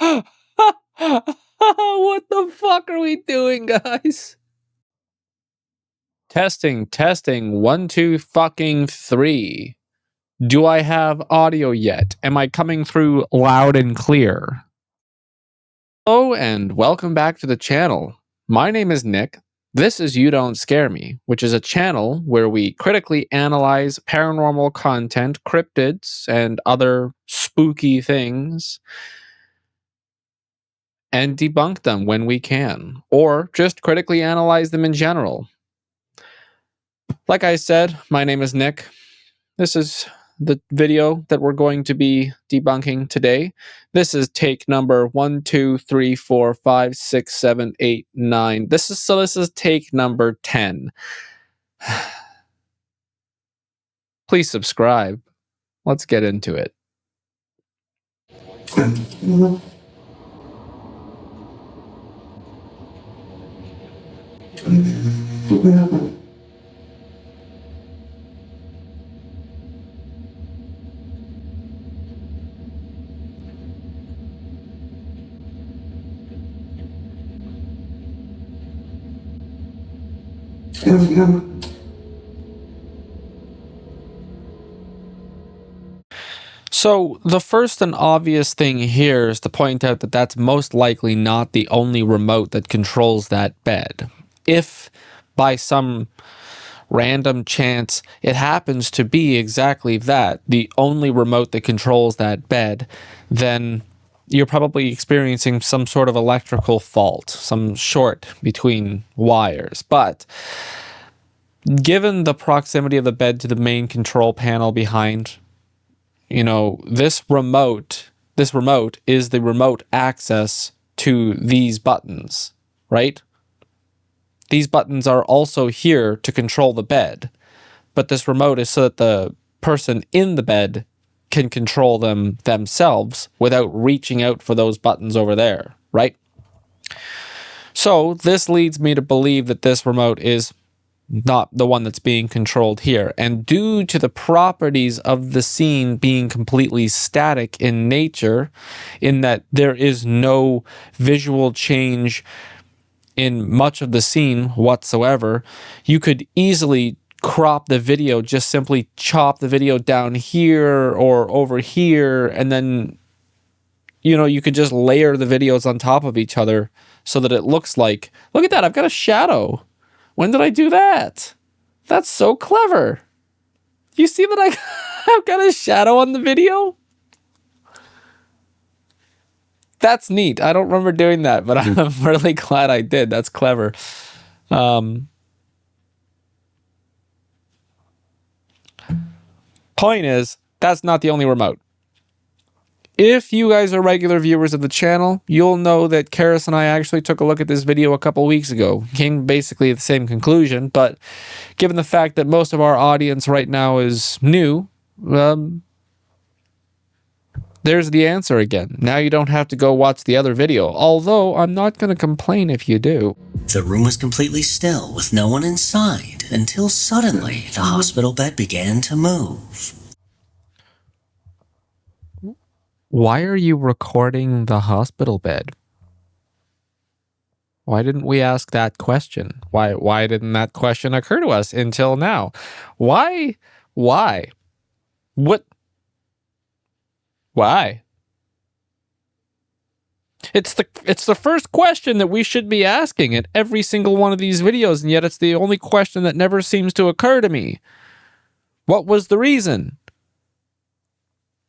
What the fuck are we doing, guys? Testing, testing, 1, 2, fucking 3. Do I have audio yet? Am I coming through loud and clear? Hello and welcome back to the channel. My name is Nick. This is You Don't Scare Me, which is a channel where we critically analyze paranormal content, cryptids, and other spooky things, and debunk them when we can, or just critically analyze them in general. Like I said, my name is Nick. This is the video that we're going to be debunking today. This is take number 1, 2, 3, 4, 5, 6, 7, 8, 9. This is take number 10. Please subscribe. Let's get into it. So the first and obvious thing here is to point out that that's most likely not the only remote that controls that bed. If by some random chance it happens to be exactly that, the only remote that controls that bed, then you're probably experiencing some sort of electrical fault, some short between wires. But given the proximity of the bed to the main control panel behind, you know, this remote is the remote access to these buttons, right? These buttons are also here to control the bed, but this remote is so that the person in the bed can control them themselves without reaching out for those buttons over there, right? So this leads me to believe that this remote is not the one that's being controlled here. And due to the properties of the scene being completely static in nature, in that there is no visual change in much of the scene whatsoever, you could easily crop the video, just simply chop the video down here or over here, and then, you know, you could just layer the videos on top of each other so that it looks like, look at that, I've got a shadow. When did I do that? That's so clever. You see that I've got a shadow on the video? That's neat. I don't remember doing that, but I'm really glad I did. That's clever. Point is, that's not the only remote. If you guys are regular viewers of the channel, you'll know that Karis and I actually took a look at this video a couple weeks ago. Came basically to the same conclusion, but given the fact that most of our audience right now is new, there's the answer again. Now you don't have to go watch the other video, although I'm not going to complain if you do. The room was completely still with no one inside until suddenly the hospital bed began to move. Why are you recording the hospital bed? Why didn't we ask that question? Why didn't that question occur to us until now? Why? What? Why? It's the first question that we should be asking in every single one of these videos, and yet it's the only question that never seems to occur to me. What was the reason?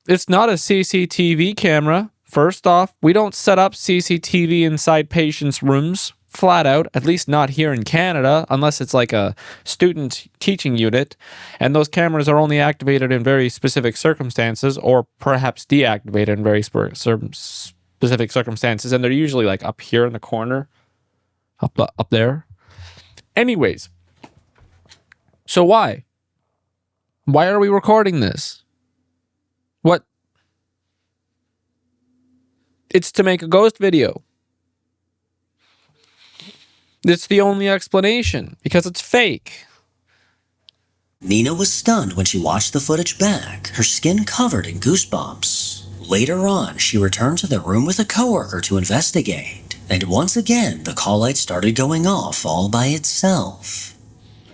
It's not a CCTV camera. First off, we don't set up CCTV inside patients' rooms, flat out, at least not here in Canada, unless it's like a student teaching unit, and those cameras are only activated in very specific circumstances, or perhaps deactivated in very specific circumstances, and they're usually like up here in the corner, up there. Anyways, so why? Why are we recording this? What? It's to make a ghost video. It's the only explanation, because it's fake. Nina was stunned when she watched the footage back, her skin covered in goosebumps. Later on, she returned to the room with a coworker to investigate, and once again, the call light started going off all by itself.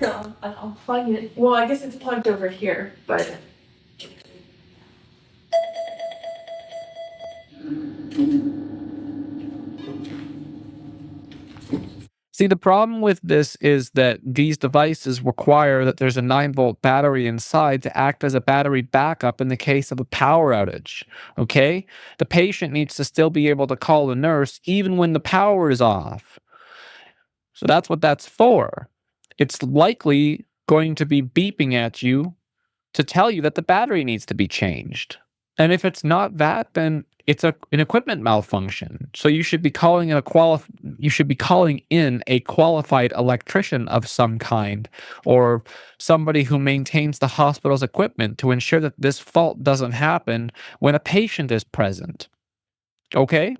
No, I'll plug it. Well, I guess it's plugged over here, but. See, the problem with this is that these devices require that there's a 9-volt battery inside to act as a battery backup in the case of a power outage, okay? The patient needs to still be able to call the nurse even when the power is off. So that's what that's for. It's likely going to be beeping at you to tell you that the battery needs to be changed. And if it's not that, then it's an equipment malfunction. So you should be calling in a qualified electrician of some kind, or somebody who maintains the hospital's equipment to ensure that this fault doesn't happen when a patient is present. Okay?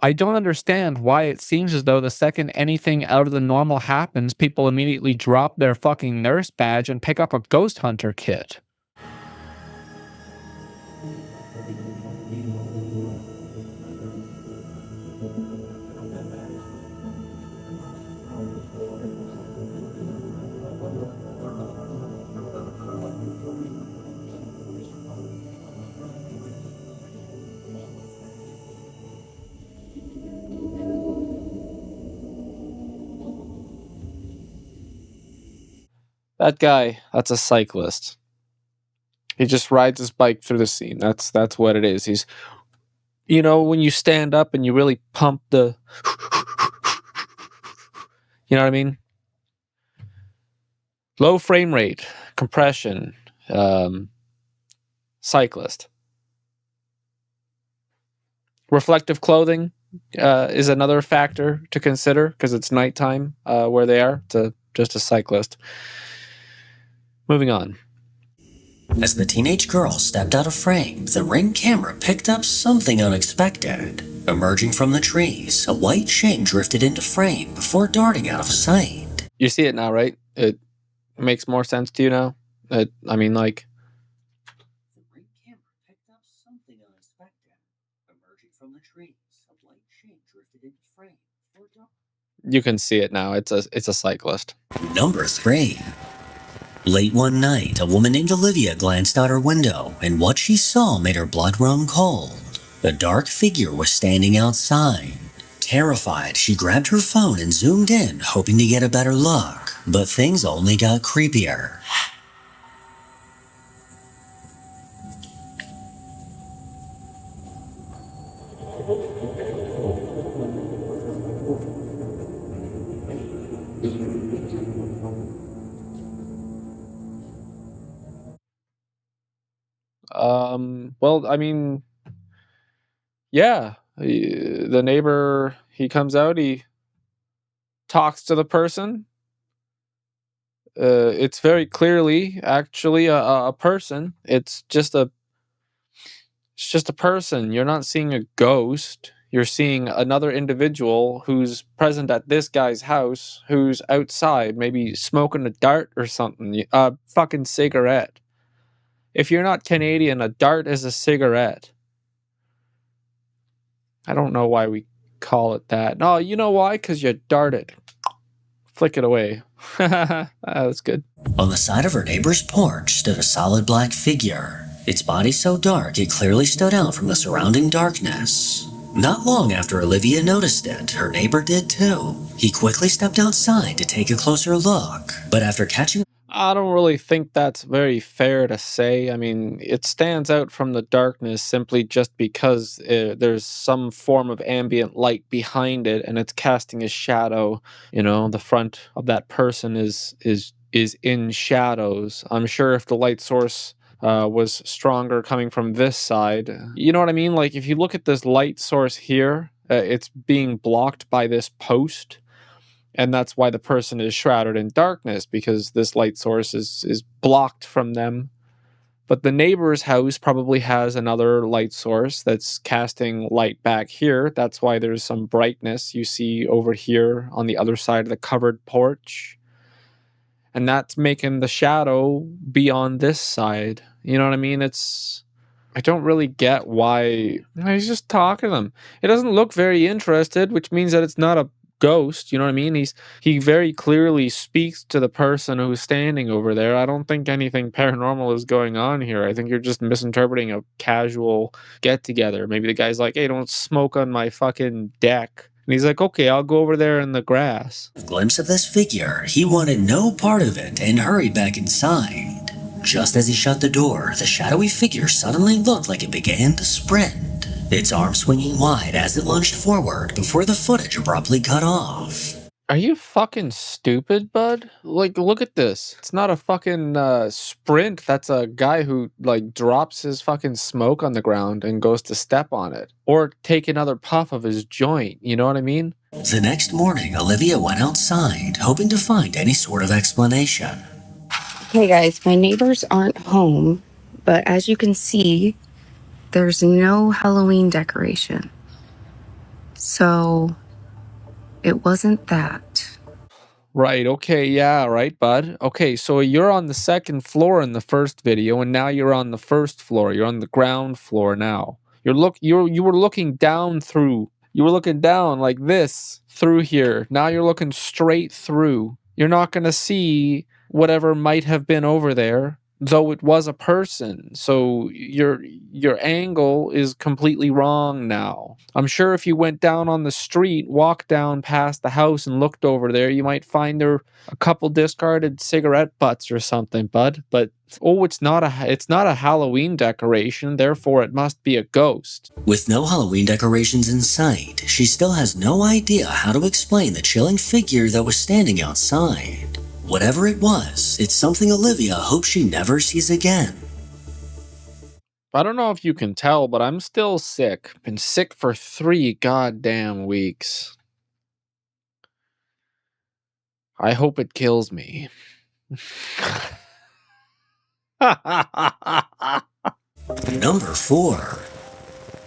I don't understand why it seems as though the second anything out of the normal happens, people immediately drop their fucking nurse badge and pick up a ghost hunter kit. That guy, that's a cyclist. He just rides his bike through the scene. That's what it is. He's, you know, when you stand up and you really pump the, you know what I mean? Low frame rate, compression, cyclist. Reflective clothing is another factor to consider because it's nighttime where they are. It's just a cyclist. Moving on. As the teenage girl stepped out of frame, the Ring camera picked up something unexpected. Emerging from the trees, a white shape drifted into frame before darting out of sight. You see it now, right? It makes more sense to you now? I mean, like... The Ring camera picked up something unexpected. Emerging from the trees, a white shape drifted into frame before darting... You can see it now. It's a cyclist. Number 3. Late one night, a woman named Olivia glanced out her window, and what she saw made her blood run cold. A dark figure was standing outside. Terrified, she grabbed her phone and zoomed in, hoping to get a better look. But things only got creepier. Well, I mean, yeah, the neighbor, he comes out, he talks to the person. It's very clearly actually a person. It's just a person. You're not seeing a ghost. You're seeing another individual who's present at this guy's house, who's outside, maybe smoking a dart or something. A fucking cigarette. If you're not Canadian, a dart is a cigarette. I don't know why we call it that. No, you know why? Because you dart it. Flick it away. That's good. On the side of her neighbor's porch stood a solid black figure. Its body so dark it clearly stood out from the surrounding darkness. Not long after Olivia noticed it, her neighbor did too. He quickly stepped outside to take a closer look, but after catching... I don't really think that's very fair to say. I mean, it stands out from the darkness simply just because there's some form of ambient light behind it and it's casting a shadow. You know, the front of that person is in shadows. I'm sure if the light source was stronger coming from this side, you know what I mean? Like if you look at this light source here, it's being blocked by this post. And that's why the person is shrouded in darkness, because this light source is blocked from them. But the neighbor's house probably has another light source that's casting light back here. That's why there's some brightness you see over here on the other side of the covered porch. And that's making the shadow be on this side. You know what I mean? It's I don't really get why he's just talking to them. It doesn't look very interested, which means that it's not a ghost, you know what I mean? He very clearly speaks to the person who's standing over there. I don't think anything paranormal is going on here. I think you're just misinterpreting a casual get together. Maybe the guy's like, "Hey, don't smoke on my fucking deck." And he's like, "Okay, I'll go over there in the grass." A glimpse of this figure, he wanted no part of it and hurried back inside. Just as he shut the door, the shadowy figure suddenly looked like it began to sprint, its arms swinging wide as it lunged forward before the footage abruptly cut off. Are you fucking stupid, bud? Like, look at this. It's not a fucking sprint. That's a guy who, like, drops his fucking smoke on the ground and goes to step on it. Or take another puff of his joint. You know what I mean? The next morning, Olivia went outside, hoping to find any sort of explanation. Hey guys, my neighbors aren't home, but as you can see, there's no Halloween decoration. So, it wasn't that. Right, okay, yeah, right, bud. Okay, so you're on the second floor in the first video, and now you're on the first floor. You're on the ground floor now. You were looking down through. You were looking down like this through here. Now you're looking straight through. You're not gonna see whatever might have been over there, though it was a person. So your angle is completely wrong now. I'm sure if you went down on the street, walked down past the house and looked over there, you might find there a couple discarded cigarette butts or something, bud. But it's not a Halloween decoration, therefore it must be a ghost. With no Halloween decorations in sight, she still has no idea how to explain the chilling figure that was standing outside. Whatever it was, it's something Olivia hopes she never sees again. I don't know if you can tell, but I'm still sick. Been sick for 3 goddamn weeks. I hope it kills me. Number 4.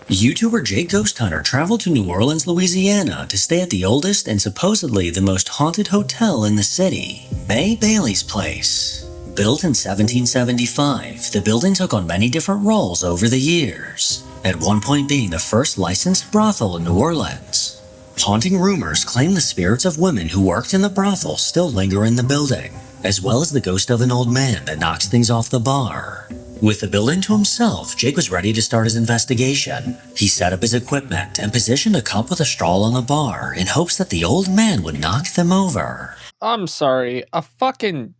YouTuber Jake Ghost Hunter traveled to New Orleans, Louisiana to stay at the oldest and supposedly the most haunted hotel in the city, May Bailey's Place. Built in 1775, the building took on many different roles over the years, at one point being the first licensed brothel in New Orleans. Haunting rumors claim the spirits of women who worked in the brothel still linger in the building, as well as the ghost of an old man that knocks things off the bar. With the building to himself, Jake was ready to start his investigation. He set up his equipment and positioned a cup with a straw on the bar in hopes that the old man would knock them over. I'm sorry, a fucking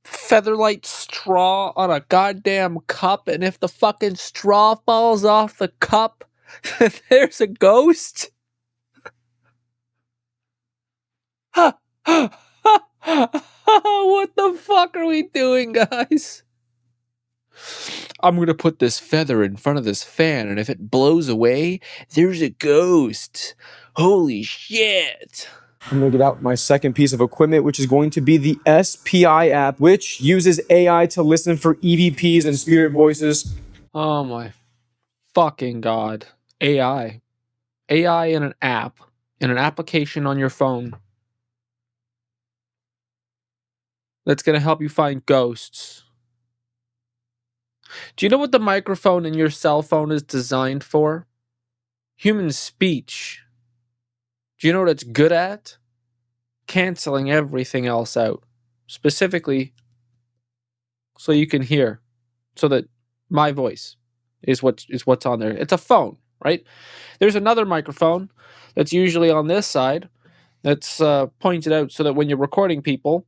featherlight straw on a goddamn cup, and if the fucking straw falls off the cup, there's a ghost? What the fuck are we doing, guys? I'm gonna put this feather in front of this fan, and if it blows away, there's a ghost. Holy shit. I'm going to get out my second piece of equipment, which is going to be the SPI app, which uses AI to listen for EVPs and spirit voices. Oh my fucking god. AI. AI in an app, in an application on your phone. That's gonna help you find ghosts. Do you know what the microphone in your cell phone is designed for? Human speech. Do you know what it's good at? Canceling everything else out. Specifically, so you can hear. So that my voice is what's on there. It's a phone, right? There's another microphone that's usually on this side that's pointed out so that when you're recording people,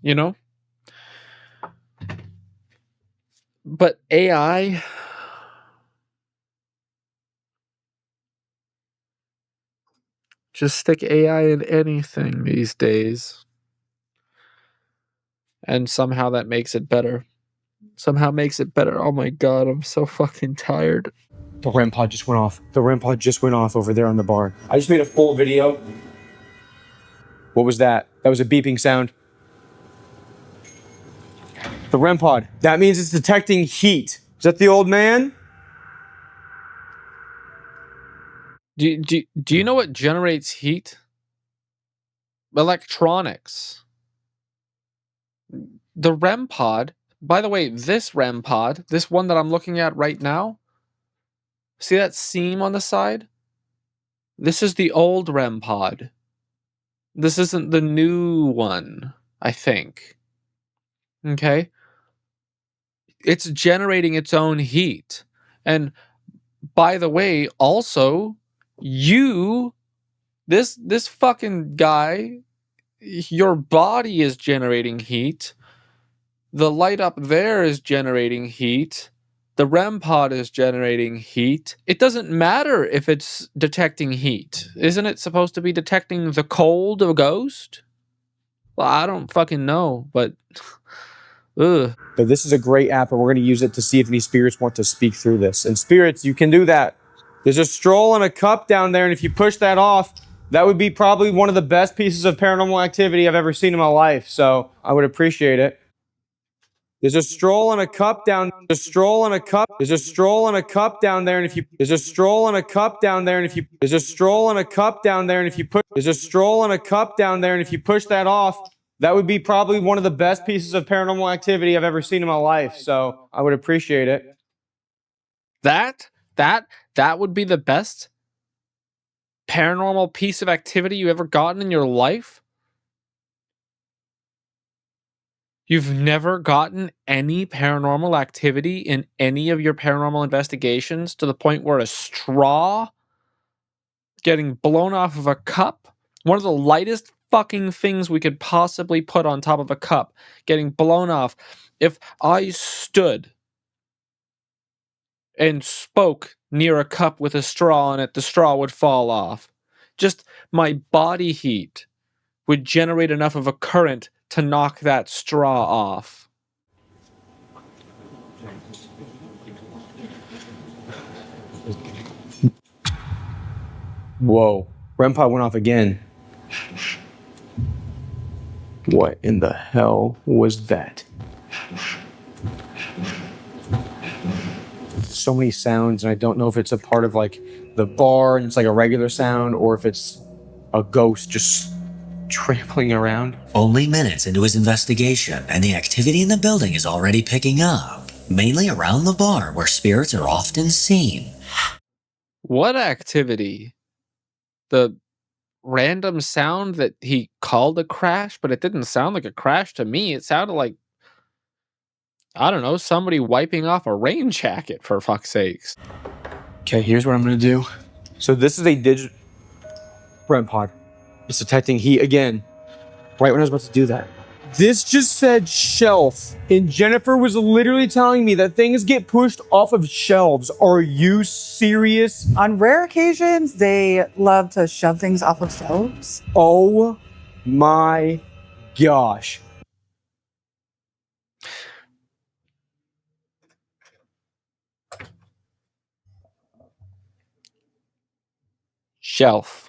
you know? But AI... Just stick AI in anything these days. And somehow that makes it better. Somehow makes it better. Oh my god, I'm so fucking tired. The REM pod just went off. The REM pod just went off over there on the bar. I just made a full video. What was that? That was a beeping sound. The REM pod. That means it's detecting heat. Is that the old man? Do you know what generates heat? Electronics. The REM pod by the way, this REM pod, this one that I'm looking at right now, see that seam on the side? This is the old REM pod. This isn't the new one, I think. Okay? It's generating its own heat. And by the way, also, this fucking guy, your body is generating heat. The light up there is generating heat. The REM pod is generating heat. It doesn't matter if it's detecting heat. Isn't it supposed to be detecting the cold of a ghost? Well, I don't fucking know, but ugh. But this is a great app, and we're going to use it to see if any spirits want to speak through this. And spirits, you can do that. There's a stroll and a cup down there, and if you push that off, that would be probably one of the best pieces of paranormal activity I've ever seen in my life. So I would appreciate it. There's a stroll and a cup down. There's a stroll and a cup. There's a stroll and a cup down there, and if you there's a stroll and a cup down there, and if you there's a stroll and a cup down there, and if you put there's a stroll and a cup down there, and if you push that off, that would be probably one of the best pieces of paranormal activity I've ever seen in my life. So I would appreciate it. That would be the best paranormal piece of activity you ever gotten in your life? You've never gotten any paranormal activity in any of your paranormal investigations to the point where a straw getting blown off of a cup, one of the lightest fucking things we could possibly put on top of a cup, getting blown off. If I stood and spoke near a cup with a straw in it, the straw would fall off. Just my body heat would generate enough of a current to knock that straw off. Whoa. REM pod went off again. What in the hell was that? So many sounds, and I don't know if it's a part of like the bar and it's like a regular sound, or if it's a ghost just trampling around. Only minutes into his investigation, and the activity in the building is already picking up, mainly around the bar where spirits are often seen. What activity? The random sound that he called a crash, but it didn't sound like a crash to me. It sounded like, I don't know, somebody wiping off a rain jacket, for fuck's sakes. Okay, here's what I'm gonna do. So this is a digital REM pod. It's detecting heat again, right when I was about to do that. This just said shelf, and Jennifer was literally telling me that things get pushed off of shelves. Are you serious? On rare occasions, they love to shove things off of shelves. Oh my gosh. Shelf.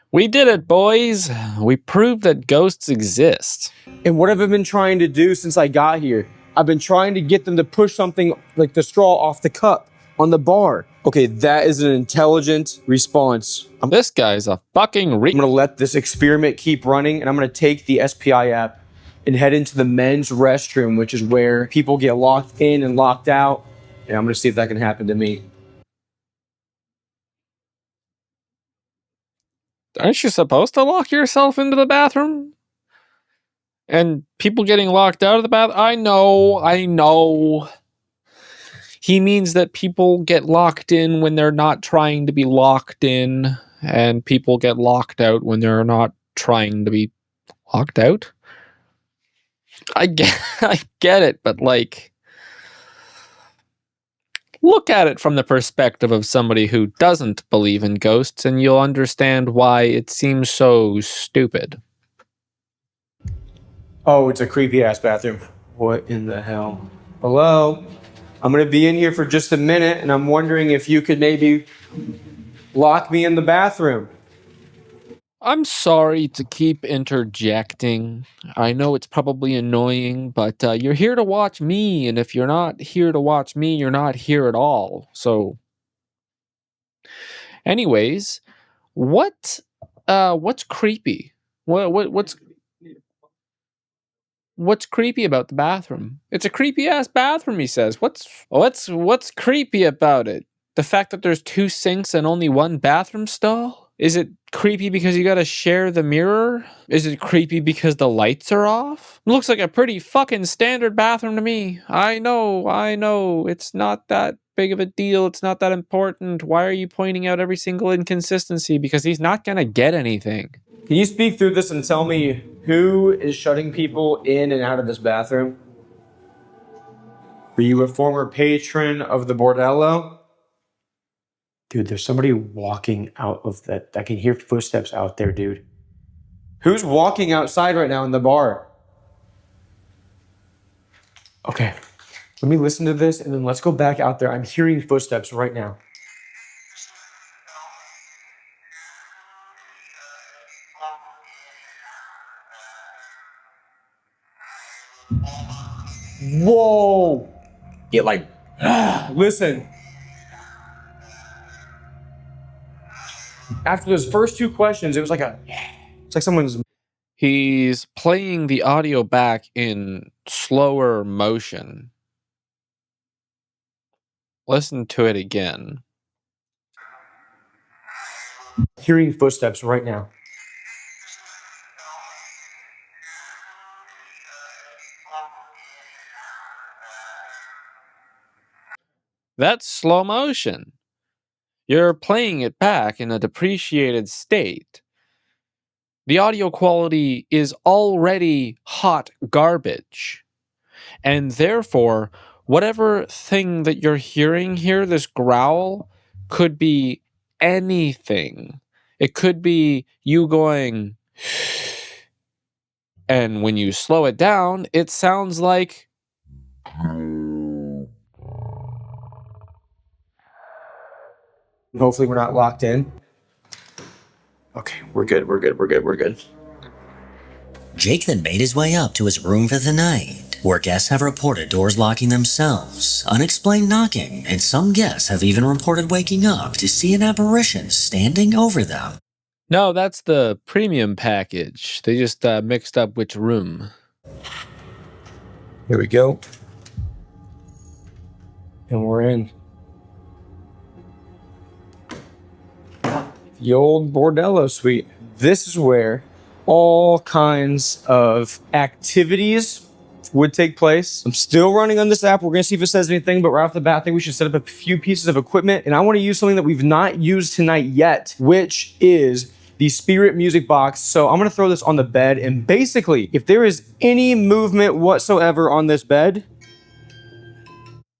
We did it, boys. We proved that ghosts exist. And what have I been trying to do since I got here? I've been trying to get them to push something like the straw off the cup on the bar. Okay, that is an intelligent response. This guy's a fucking I'm gonna let this experiment keep running, and I'm gonna take the SPI app and head into the men's restroom, which is where people get locked in and locked out. And I'm gonna see if that can happen to me. Aren't you supposed to lock yourself into the bathroom? And people getting locked out of the bathroom? I know. He means that people get locked in when they're not trying to be locked in, and people get locked out when they're not trying to be locked out. I get it, but like, look at it from the perspective of somebody who doesn't believe in ghosts, and you'll understand why it seems so stupid. Oh, it's a creepy ass bathroom. What in the hell? Hello? I'm gonna be in here for just a minute, and I'm wondering if you could maybe lock me in the bathroom. I'm sorry to keep interjecting. I know it's probably annoying, but you're here to watch me, and if you're not here to watch me, you're not here at all. So, anyways, what What's creepy? What's creepy about the bathroom? It's a creepy ass bathroom, he says. What's creepy about it? The fact that there's 2 sinks and only 1 bathroom stall? Is it creepy because you gotta share the mirror? Is it creepy because the lights are off? It looks like a pretty fucking standard bathroom to me. I know. It's not that big of a deal. It's not that important. Why are you pointing out every single inconsistency? Because he's not gonna get anything. Can you speak through this and tell me who is shutting people in and out of this bathroom? Were you a former patron of the bordello? Dude, there's somebody walking out of that. I can hear footsteps out there, dude. Who's walking outside right now in the bar? Okay, let me listen to this and then let's go back out there. I'm hearing footsteps right now. Whoa! It like, listen. After those first 2 questions, it's like someone's. He's playing the audio back in slower motion. Listen to it again. Hearing footsteps right now. That's slow motion. You're playing it back in a depreciated state. The audio quality is already hot garbage. And therefore, whatever thing that you're hearing here, this growl, could be anything. It could be you going, and when you slow it down, it sounds like. Hopefully we're not locked in. Okay, we're good. Jake then made his way up to his room for the night, where guests have reported doors locking themselves, unexplained knocking, and some guests have even reported waking up to see an apparition standing over them. No, that's the premium package. They just mixed up which room. Here we go. And we're in. The old bordello suite. This is where all kinds of activities would take place. I'm still running on this app. We're gonna see if it says anything, but right off the bat, I think we should set up a few pieces of equipment. And I wanna use something that we've not used tonight yet, which is the spirit music box. So I'm gonna throw this on the bed. And basically, if there is any movement whatsoever on this bed.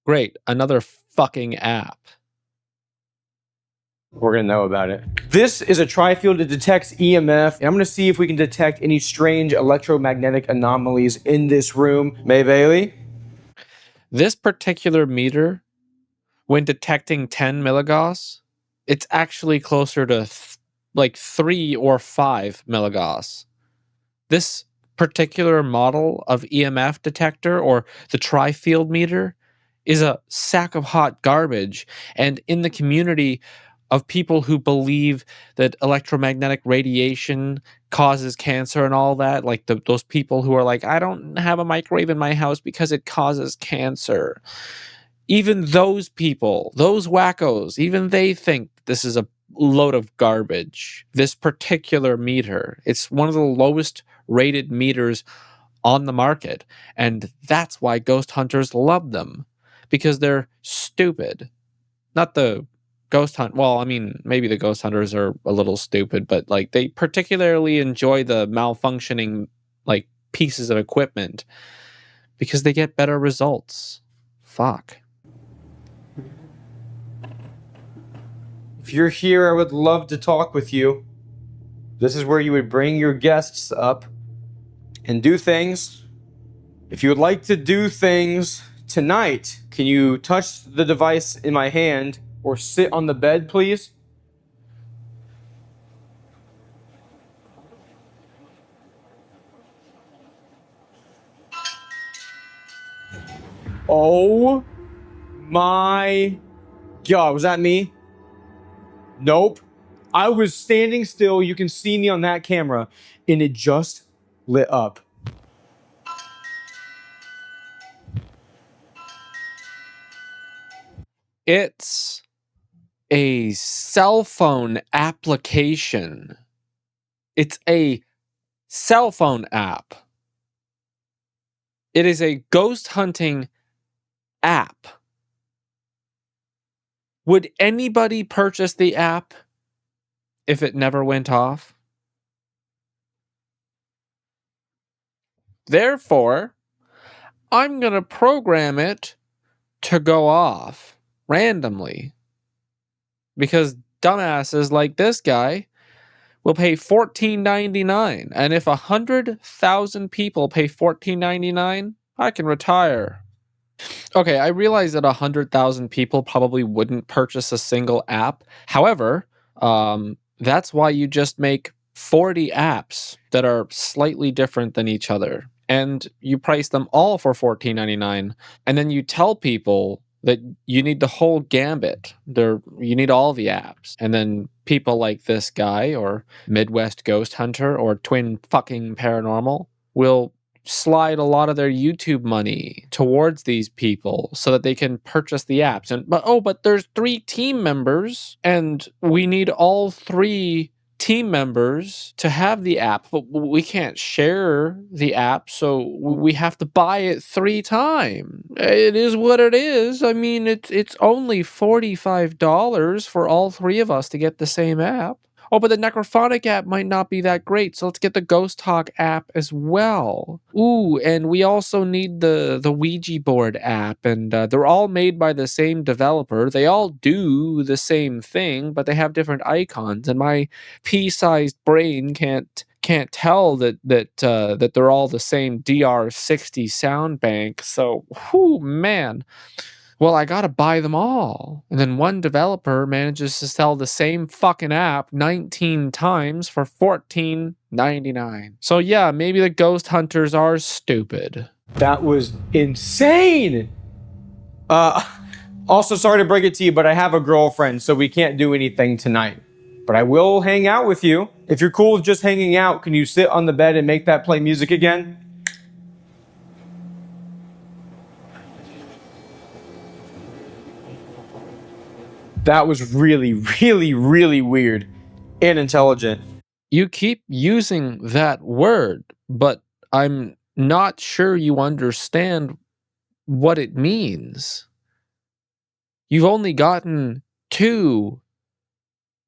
Great, another fucking app. We're gonna know about it. This is a tri-field that detects EMF, and I'm gonna see if we can detect any strange electromagnetic anomalies in this room. May Bailey? This particular meter, when detecting 10 milligauss, it's actually closer to like 3 or 5 milligauss. This particular model of EMF detector, or the tri-field meter, is a sack of hot garbage. And in the community of people who believe that electromagnetic radiation causes cancer and all that, like those people who are like, I don't have a microwave in my house because it causes cancer. Even those people, those wackos, even they think this is a load of garbage. This particular meter, it's one of the lowest rated meters on the market. And that's why ghost hunters love them, because they're stupid. Not the ghost hunt. Well, I mean, maybe the ghost hunters are a little stupid, but like they particularly enjoy the malfunctioning like pieces of equipment because they get better results. Fuck. If you're here, I would love to talk with you. This is where you would bring your guests up and do things. If you would like to do things tonight, can you touch the device in my hand or sit on the bed, please? Oh my God, was that me? Nope. I was standing still. You can see me on that camera, and it just lit up. It's a cell phone application. It's a cell phone app. It is a ghost hunting app. Would anybody purchase the app if it never went off? Therefore, I'm going to program it to go off randomly. Because dumbasses like this guy will pay $14.99. And if 100,000 people pay $14.99, I can retire. Okay, I realize that 100,000 people probably wouldn't purchase a single app. However, that's why you just make 40 apps that are slightly different than each other. And you price them all for $14.99. And then you tell people that you need the whole gambit. You need all the apps. And then people like this guy or Midwest Ghost Hunter or Twin fucking Paranormal will slide a lot of their YouTube money towards these people so that they can purchase the apps. But there's 3 team members and we need all 3 team members to have the app, but we can't share the app, so we have to buy it 3 times. It is what it is. I mean, it's only $45 for all 3 of us to get the same app. Oh, but the Necrophonic app might not be that great, so let's get the Ghost Talk app as well. Ooh, and we also need the Ouija board app, and they're all made by the same developer. They all do the same thing, but they have different icons, and my pea-sized brain can't tell that they're all the same DR60 sound bank. So, whew, man. Well, I gotta buy them all. And then one developer manages to sell the same fucking app 19 times for $14.99. So yeah, maybe the ghost hunters are stupid. That was insane. Also, sorry to break it to you, but I have a girlfriend, so we can't do anything tonight. But I will hang out with you. If you're cool with just hanging out, can you sit on the bed and make that play music again? That was really, really, really weird and intelligent. You keep using that word, but I'm not sure you understand what it means. You've only gotten 2,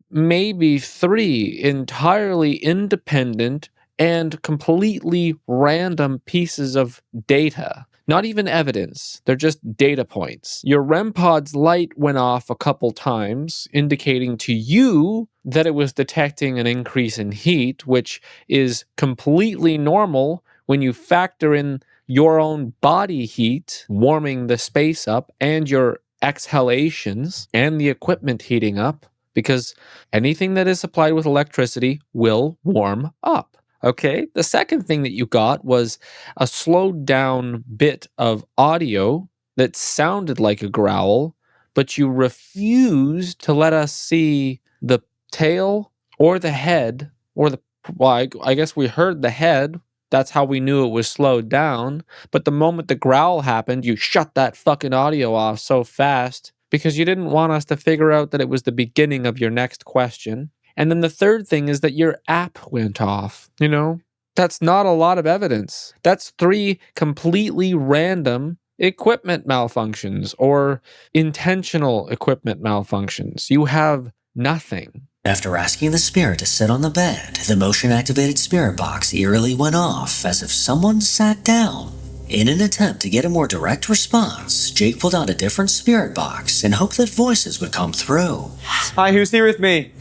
maybe 3 entirely independent and completely random pieces of data. Not even evidence, they're just data points. Your REM pod's light went off a couple times, indicating to you that it was detecting an increase in heat, which is completely normal when you factor in your own body heat warming the space up and your exhalations and the equipment heating up, because anything that is supplied with electricity will warm up. Okay, the second thing that you got was a slowed down bit of audio that sounded like a growl, but you refused to let us see the tail or the head or the, well, I guess we heard the head. That's how we knew it was slowed down. But the moment the growl happened, you shut that fucking audio off so fast because you didn't want us to figure out that it was the beginning of your next question. And then the third thing is that your app went off. You know, that's not a lot of evidence. That's 3 completely random equipment malfunctions or intentional equipment malfunctions. You have nothing. After asking the spirit to sit on the bed, the motion-activated spirit box eerily went off as if someone sat down. In an attempt to get a more direct response, Jake pulled out a different spirit box and hoped that voices would come through. Hi, who's here with me?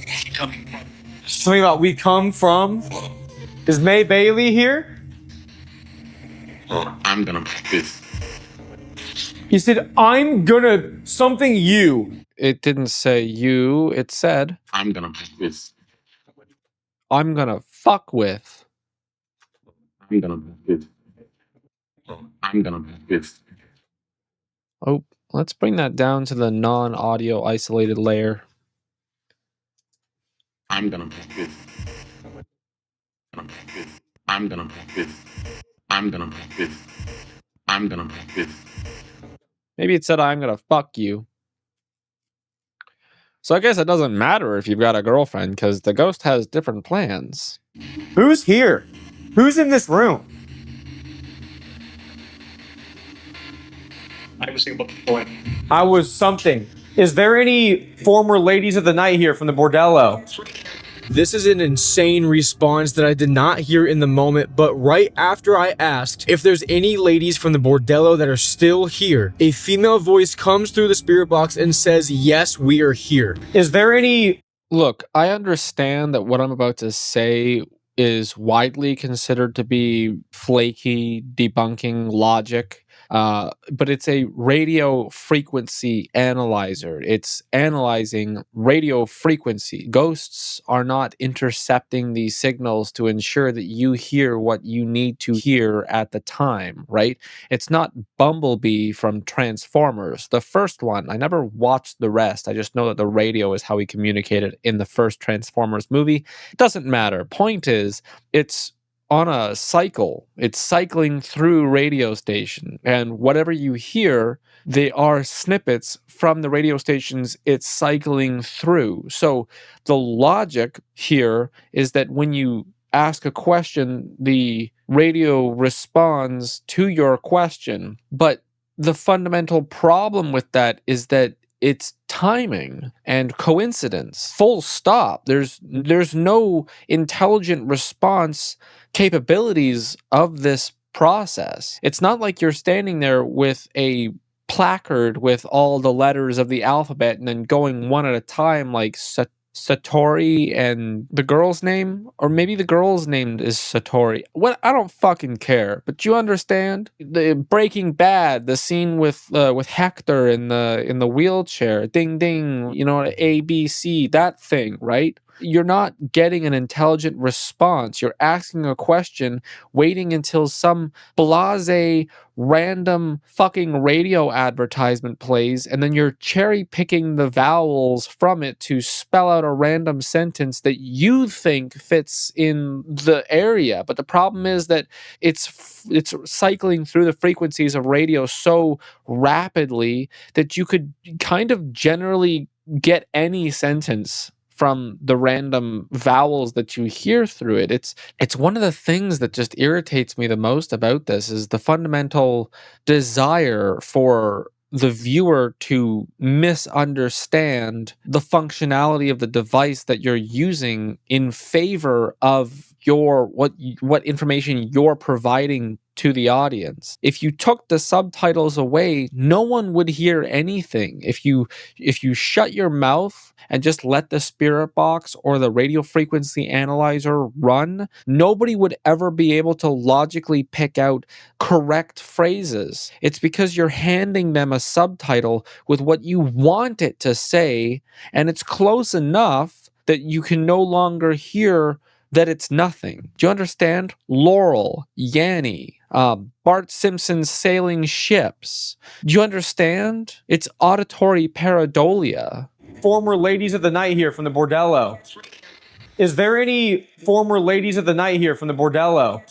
Something about we come from? Is May Bailey here? I'm gonna this. You said, I'm gonna something you. It didn't say you, it said, I'm gonna this. I'm gonna fuck with. I'm gonna this. I'm gonna this. Oh, let's bring that down to the non-audio isolated layer. I'm gonna this. I'm gonna this. I'm gonna this. I'm gonna this. Maybe it said, I'm gonna fuck you. So I guess it doesn't matter if you've got a girlfriend, because the ghost has different plans. Who's here? Who's in this room? I was able to join. I was something. Is there any former ladies of the night here from the bordello? This is an insane response that I did not hear in the moment, but right after I asked if there's any ladies from the bordello that are still here, a female voice comes through the spirit box and says, yes, we are here. Is there any... Look, I understand that what I'm about to say is widely considered to be flaky, debunking logic. But it's a radio frequency analyzer. It's analyzing radio frequency. Ghosts are not intercepting these signals to ensure that you hear what you need to hear at the time, right? It's not Bumblebee from Transformers. The first one, I never watched the rest. I just know that the radio is how he communicated in the first Transformers movie. It doesn't matter. Point is, it's on a cycle. It's cycling through radio station, and whatever you hear, they are snippets from the radio stations it's cycling through. So the logic here is that when you ask a question, the radio responds to your question. But the fundamental problem with that is that it's timing and coincidence. Full stop. There's no intelligent response capabilities of this process. It's not like you're standing there with a placard with all the letters of the alphabet and then going one at a time like Satori and the girl's name, or maybe the girl's name is Satori. What, I don't fucking care. But you understand the Breaking Bad, the scene with Hector in the wheelchair, ding ding, you know, ABC, that thing, right? You're not getting an intelligent response. You're asking a question, waiting until some blasé random fucking radio advertisement plays, and then you're cherry picking the vowels from it to spell out a random sentence that you think fits in the area. But the problem is that it's cycling through the frequencies of radio so rapidly that you could kind of generally get any sentence from the random vowels that you hear through it. It's one of the things that just irritates me the most about this is the fundamental desire for the viewer to misunderstand the functionality of the device that you're using in favor of what information you're providing to the audience. If you took the subtitles away, no one would hear anything. If you shut your mouth and just let the spirit box or the radio frequency analyzer run, nobody would ever be able to logically pick out correct phrases. It's because you're handing them a subtitle with what you want it to say, and it's close enough that you can no longer hear that it's nothing. Do you understand? Laurel, Yanny, Bart Simpson's sailing ships. Do you understand? It's auditory pareidolia. Former ladies of the night here from the bordello. Is there any former ladies of the night here from the bordello?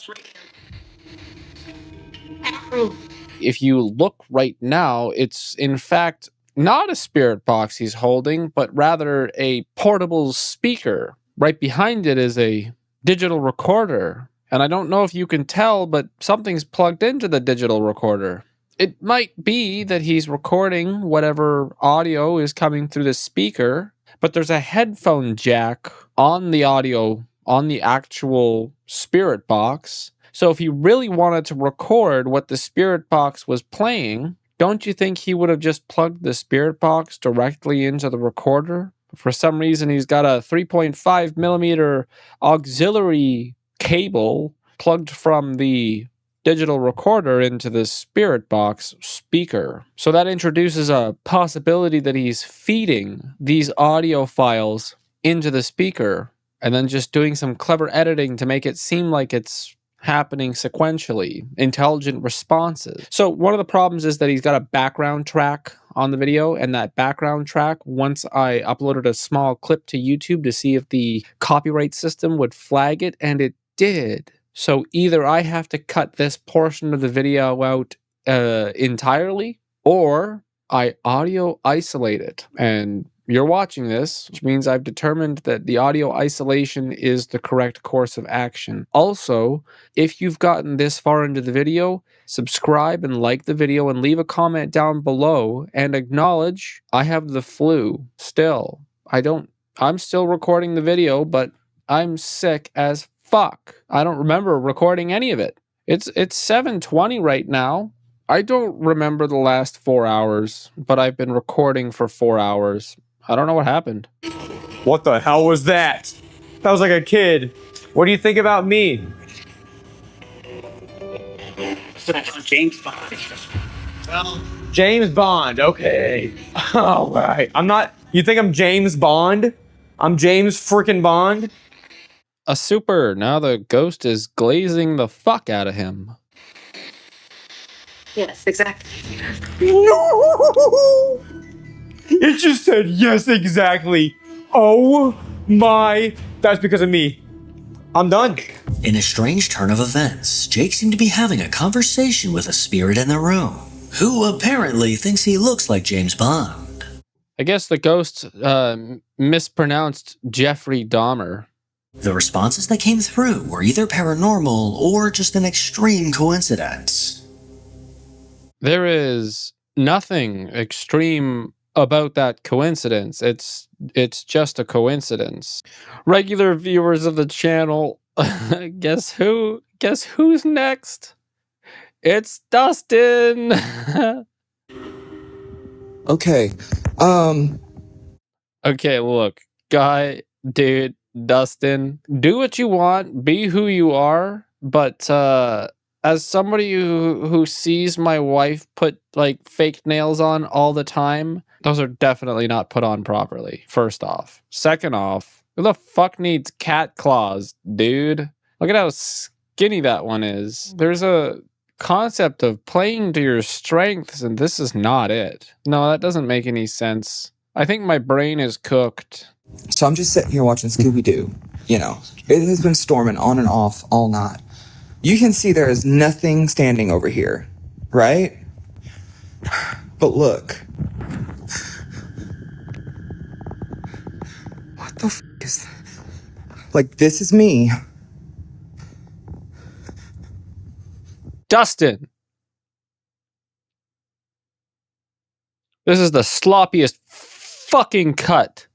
If you look right now, it's in fact not a spirit box he's holding, but rather a portable speaker. Right behind it is a digital recorder. And I don't know if you can tell, but something's plugged into the digital recorder. It might be that he's recording whatever audio is coming through the speaker, but there's a headphone jack on the audio, on the actual spirit box. So if he really wanted to record what the spirit box was playing, don't you think he would have just plugged the spirit box directly into the recorder? For some reason, he's got a 3.5 millimeter auxiliary cable plugged from the digital recorder into the spirit box speaker. So that introduces a possibility that he's feeding these audio files into the speaker and then just doing some clever editing to make it seem like it's happening sequentially, intelligent responses. So one of the problems is that he's got a background track on the video and that background track once I uploaded a small clip to YouTube to see if the copyright system would flag it, and it did. So either I have to cut this portion of the video out entirely, or I audio isolate it. And you're watching this, which means I've determined that the audio isolation is the correct course of action. Also, if you've gotten this far into the video, subscribe and like the video and leave a comment down below and acknowledge I have the flu still. I'm still recording the video, but I'm sick as fuck. I don't remember recording any of it. It's 7:20 right now. I don't remember the last 4 hours, but I've been recording for 4 hours. I don't know what happened. What the hell was that? That was like a kid. What do you think about me? James Bond. Well, James Bond, okay. All right. You think I'm James Bond? I'm James freaking Bond? A super. Now the ghost is glazing the fuck out of him. Yes, exactly. No! It just said yes, exactly. Oh my. That's because of me. I'm done. In a strange turn of events, Jake seemed to be having a conversation with a spirit in the room, who apparently thinks he looks like James Bond. I guess the ghost mispronounced Jeffrey Dahmer. The responses that came through were either paranormal or just an extreme coincidence. There is nothing extreme about that coincidence. It's just a coincidence. Regular viewers of the channel, guess who's next? It's Dustin. Okay. Okay, look, dude, Dustin, do what you want, be who you are, but as somebody who sees my wife put like fake nails on all the time, those are definitely not put on properly, first off. Second off, who the fuck needs cat claws, dude? Look at how skinny that one is. There's a concept of playing to your strengths, and this is not it. No, that doesn't make any sense. I think my brain is cooked. So I'm just sitting here watching Scooby-Doo. You know, it has been storming on and off all night. You can see there is nothing standing over here, right? But look. What the f is that? Like, this is me. Dustin! This is the sloppiest fucking cut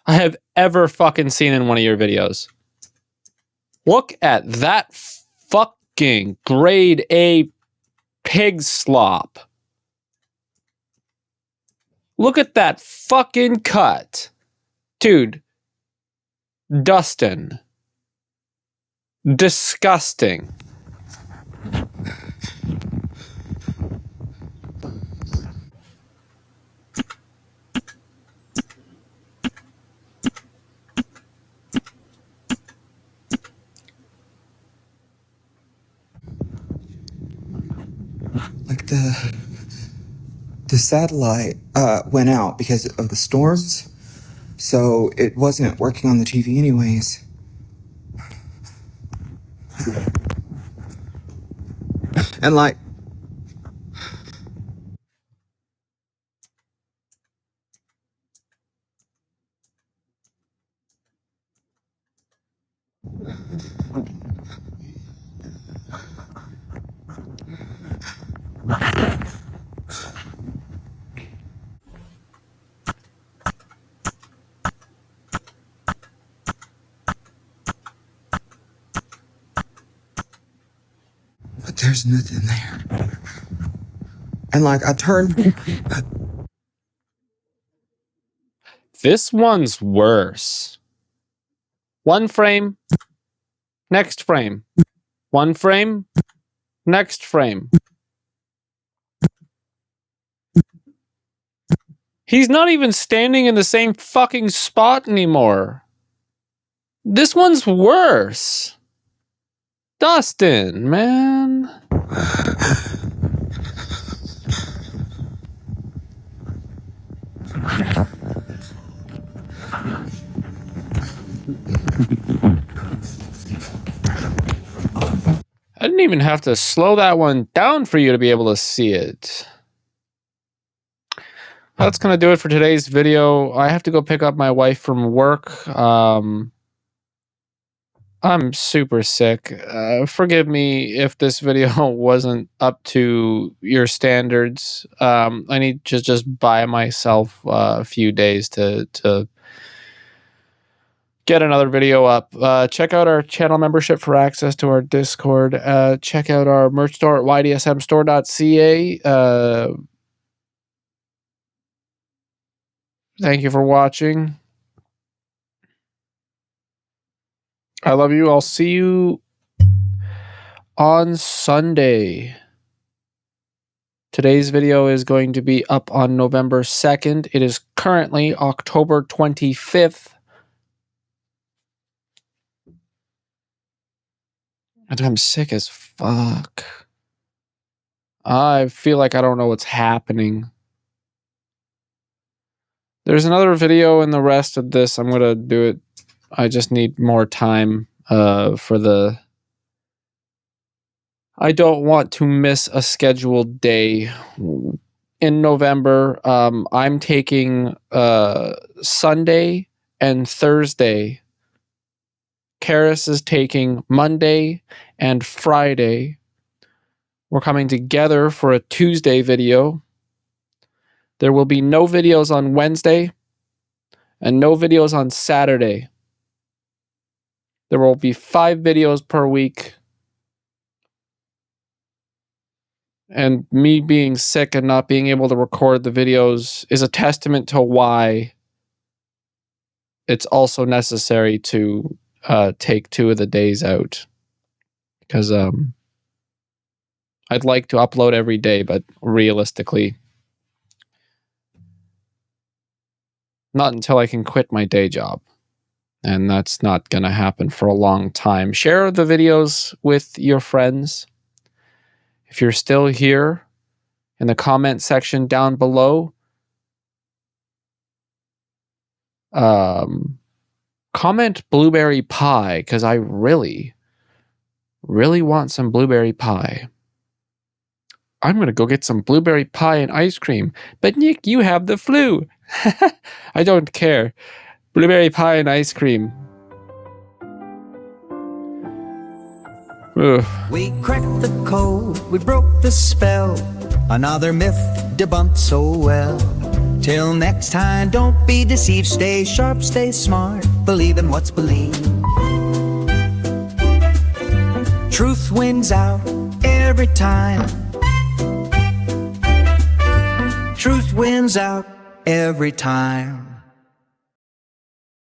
I have ever fucking seen in one of your videos. Look at that fucking grade A pig slop. Look at that fucking cut. Dude. Dustin. Disgusting. Like the satellite went out because of the storms, so it wasn't working on the TV anyways. And like, but there's nothing there. And like, I turned. This one's worse. One frame, next frame. One frame, next frame. He's not even standing in the same fucking spot anymore. This one's worse. Dustin, man. even have to slow that one down for you to be able to see it. That's going to do it for today's video. I have to go pick up my wife from work. I'm super sick. Forgive me if this video wasn't up to your standards. I need to just buy myself a few days to get another video up. Check out our channel membership for access to our Discord. Check out our merch store at ydsmstore.ca. Thank you for watching. I love you. I'll see you on Sunday. Today's video is going to be up on November 2nd. It is currently October 25th. And I'm sick as fuck. I feel like I don't know what's happening. There's another video in the rest of this. I'm going to do it. I just need more time for the... I don't want to miss a scheduled day. In November, I'm taking Sunday and Thursday. Karis is taking Monday and Friday. We're coming together for a Tuesday video. There will be no videos on Wednesday and no videos on Saturday. There will be 5 videos per week. And me being sick and not being able to record the videos is a testament to why it's also necessary to take 2 of the days out. Because I'd like to upload every day, but realistically, not until I can quit my day job. And that's not going to happen for a long time. Share the videos with your friends. If you're still here, in the comment section down below, comment blueberry pie, because I really, really want some blueberry pie. I'm going to go get some blueberry pie and ice cream. But Nick, you have the flu. I don't care. Blueberry pie and ice cream. Ugh. We cracked the code, we broke the spell. Another myth debunked so well. Till next time, don't be deceived. Stay sharp, stay smart. Believe in what's believed. Truth wins out every time. Truth wins out every time.